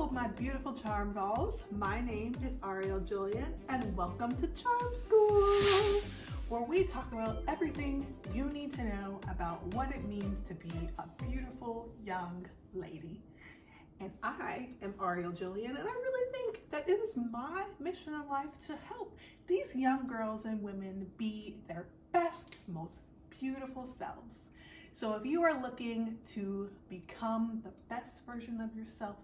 Hello, my beautiful charm dolls. My name is Ariel Jillian, and welcome to Charm School, where we talk about everything you need to know about what it means to be a beautiful young lady. And I am Ariel Jillian, and I really think that it is my mission in life to help these young girls and women be their best, most beautiful selves. So if you are looking to become the best version of yourself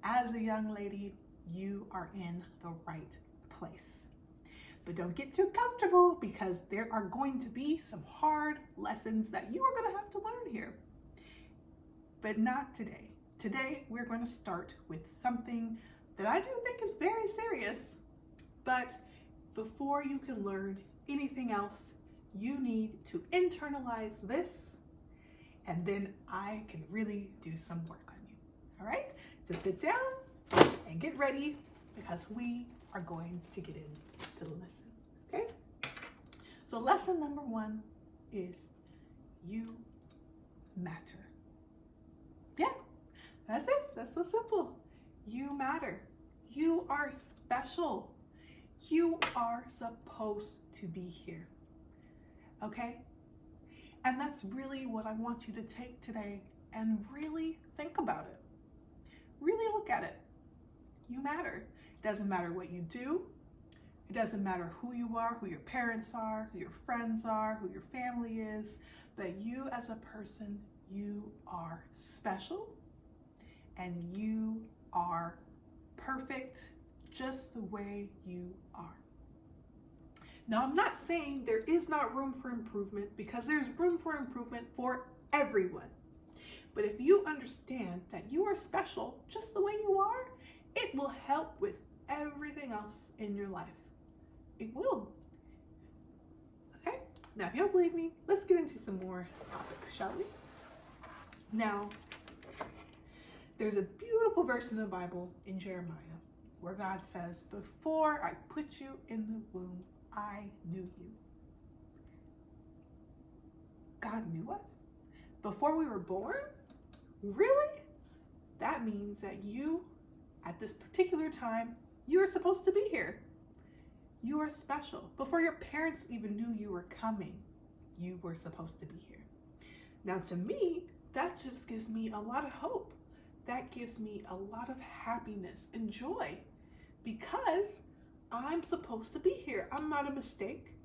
as a young lady, you are in the right place. But don't get too comfortable, because there are going to be some hard lessons that you are going to have to learn here. But not today. Today, we're going to start with something that I do think is very serious. But before you can learn anything else, you need to internalize this, and then I can really do some work on you. All right? So sit down and get ready, because we are going to get into the lesson. Okay? So lesson number 1 is you matter. Yeah, that's it. That's so simple. You matter. You are special. You are supposed to be here. Okay? And that's really what I want you to take today and really think about it. Really look at it. You matter. It doesn't matter what you do. It doesn't matter who you are, who your parents are, who your friends are, who your family is, but you as a person, you are special and you are perfect just the way you are. Now, I'm not saying there is not room for improvement, because there's room for improvement for everyone. But if you understand that you are special just the way you are, it will help with everything else in your life. It will. Okay? Now, if you don't believe me, let's get into some more topics, shall we? Now, there's a beautiful verse in the Bible in Jeremiah where God says, "Before I put you in the womb, I knew you." God knew us before we were born? Really? That means that you, at this particular time, you are supposed to be here. You are special. Before your parents even knew you were coming, you were supposed to be here. Now, to me, that just gives me a lot of hope. That gives me a lot of happiness and joy, because I'm supposed to be here. I'm not a mistake.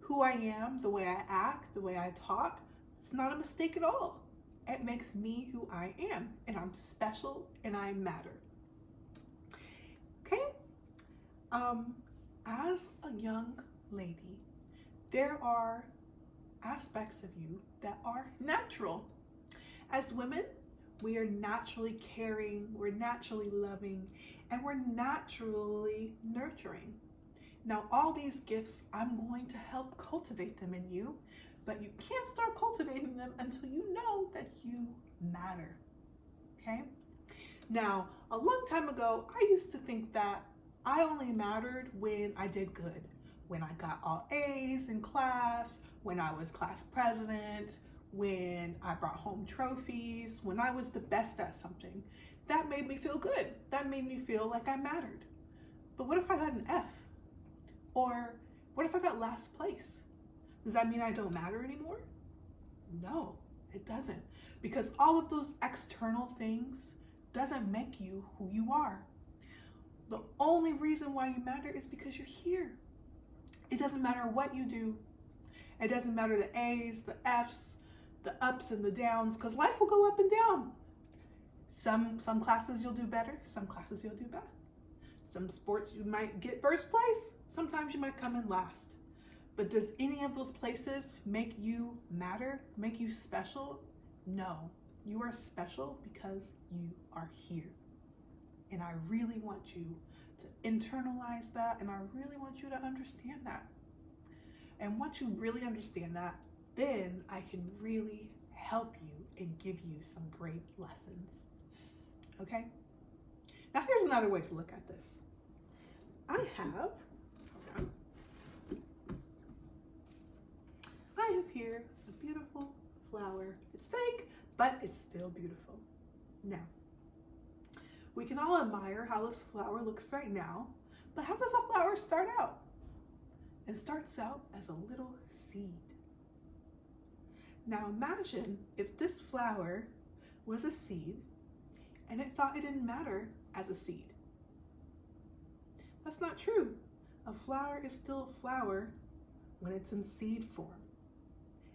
Who I am, the way I act, the way I talk, it's not a mistake at all. It makes me who I am, and I'm special and I matter. Okay? As a young lady, there are aspects of you that are natural. As women, we are naturally caring, we're naturally loving, and we're naturally nurturing. Now, all these gifts, I'm going to help cultivate them in you, but you can't start cultivating them until you know that you matter. Okay? Now, a long time ago, I used to think that I only mattered when I did good, when I got all A's in class, when I was class president, when I brought home trophies, when I was the best at something. That made me feel good. That made me feel like I mattered. But what if I got an F? Or what if I got last place? Does that mean I don't matter anymore? No, it doesn't. Because all of those external things doesn't make you who you are. The only reason why you matter is because you're here. It doesn't matter what you do. It doesn't matter the A's, the F's, the ups and the downs, because life will go up and down. Some classes you'll do better, some classes you'll do bad. Some sports you might get first place, sometimes you might come in last. But does any of those places make you matter, make you special? No, you are special because you are here. And I really want you to internalize that, and I really want you to understand that. And once you really understand that, then I can really help you and give you some great lessons. Okay? Now here's another way to look at this. I have here a beautiful flower. It's fake, but it's still beautiful. Now, We can all admire how this flower looks right now, but how does a flower start out? It starts out as a little seed. Now imagine if this flower was a seed and it thought it didn't matter as a seed. That's not true. A flower is still a flower when it's in seed form.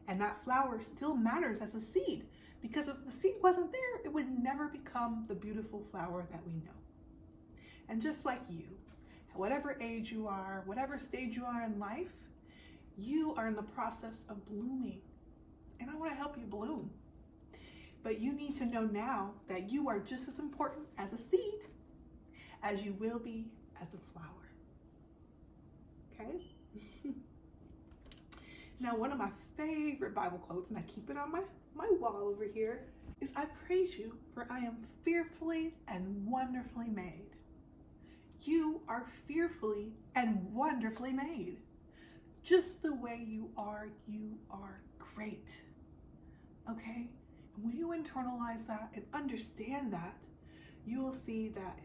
And that flower still matters as a seed, because if the seed wasn't there, it would never become the beautiful flower that we know. And just like you, whatever age you are, whatever stage you are in life, you are in the process of blooming. And I want to help you bloom. But you need to know now that you are just as important as a seed as you will be as a flower. Okay? Now, one of my favorite Bible quotes, and I keep it on my wall over here, is I praise you, for I am fearfully and wonderfully made. You are fearfully and wonderfully made. Just the way you are great. Okay? And when you internalize that and understand that, you will see that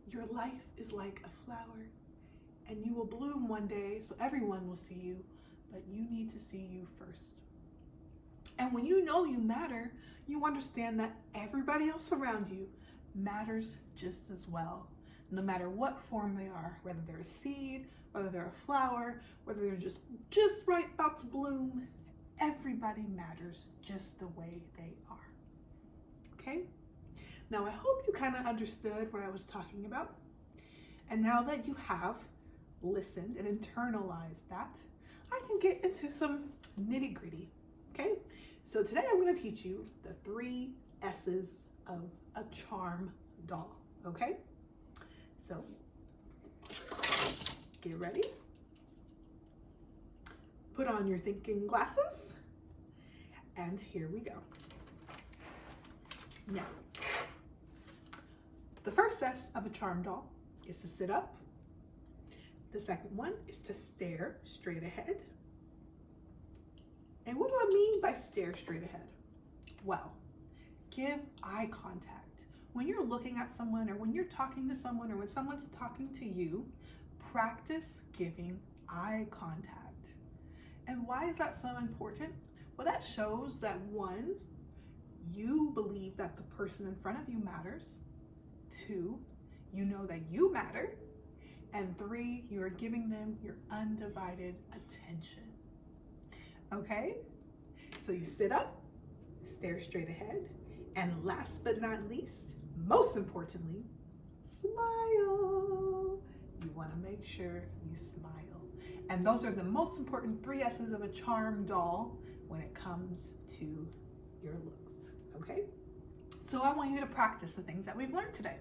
your life is like a flower, and you will bloom one day so everyone will see you, but you need to see you first. And when you know you matter, you understand that everybody else around you matters just as well, no matter what form they are, whether they're a seed, whether they're a flower, whether they're just right about to bloom. Everybody matters just the way they are. Okay? Now, I hope you kind of understood what I was talking about. And now that you have listened and internalized that, I can get into some nitty-gritty. Okay? So today I'm going to teach you the 3 S's of a charm doll. Okay? So get ready. Put on your thinking glasses. And here we go. Now, the first S of a charm doll is to sit up. The second one is to stare straight ahead. And what do I mean by stare straight ahead? Well, give eye contact. When you're looking at someone, or when you're talking to someone, or when someone's talking to you, practice giving eye contact. And why is that so important? Well, that shows that 1, you believe that the person in front of you matters. 2, you know that you matter. And 3, you are giving them your undivided attention. Okay? So you sit up, stare straight ahead, and last but not least, most importantly, smile. You want to make sure you smile. And those are the most important 3 S's of a charm doll when it comes to your looks. Okay? So I want you to practice the things that we've learned today.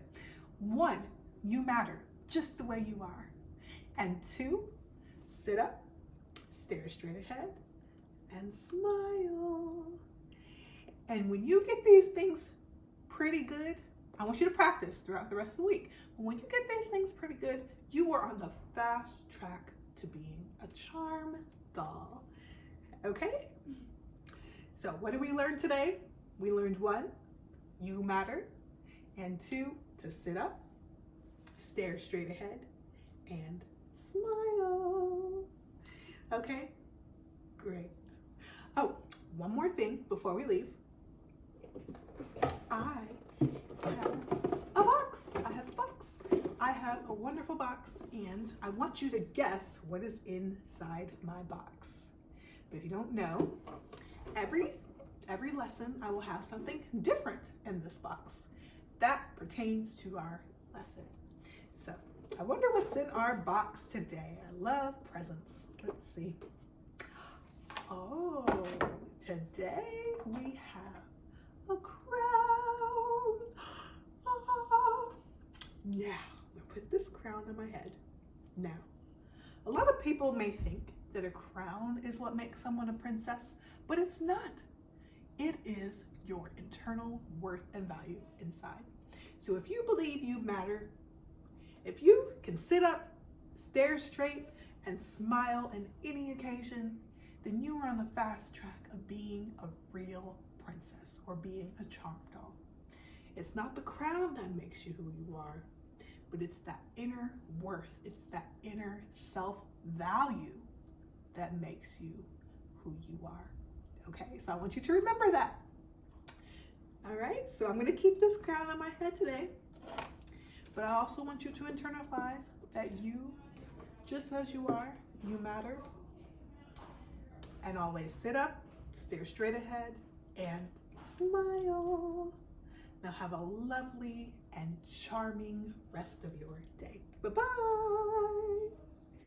1, you matter just the way you are. And 2, sit up, stare straight ahead, and smile. And when you get these things pretty good, I want you to practice throughout the rest of the week. But when you get these things pretty good, you are on the fast track to being a charm doll. Okay? So what did we learn today? We learned 1, you matter, and 2, to sit up, stare straight ahead, and smile. Okay? Great. Oh, one more thing before we leave. I have a box. I have a wonderful box, and I want you to guess what is inside my box. But if you don't know, every lesson I will have something different in this box that pertains to our lesson. So I wonder what's in our box today. I love presents. Let's see. Oh, today we have a crown. Oh. Now, I'm gonna put this crown on my head. Now, a lot of people may think that a crown is what makes someone a princess, but it's not. It is your internal worth and value inside. So if you believe you matter, if you can sit up, stare straight, and smile on any occasion, then you are on the fast track of being a real princess or being a charm doll. It's not the crown that makes you who you are, but it's that inner worth. It's that inner self-value that makes you who you are. Okay, so I want you to remember that. All right, so I'm gonna keep this crown on my head today, but I also want you to internalize that you, just as you are, you matter. And always sit up, stare straight ahead, and smile. Now have a lovely and charming rest of your day. Bye-bye.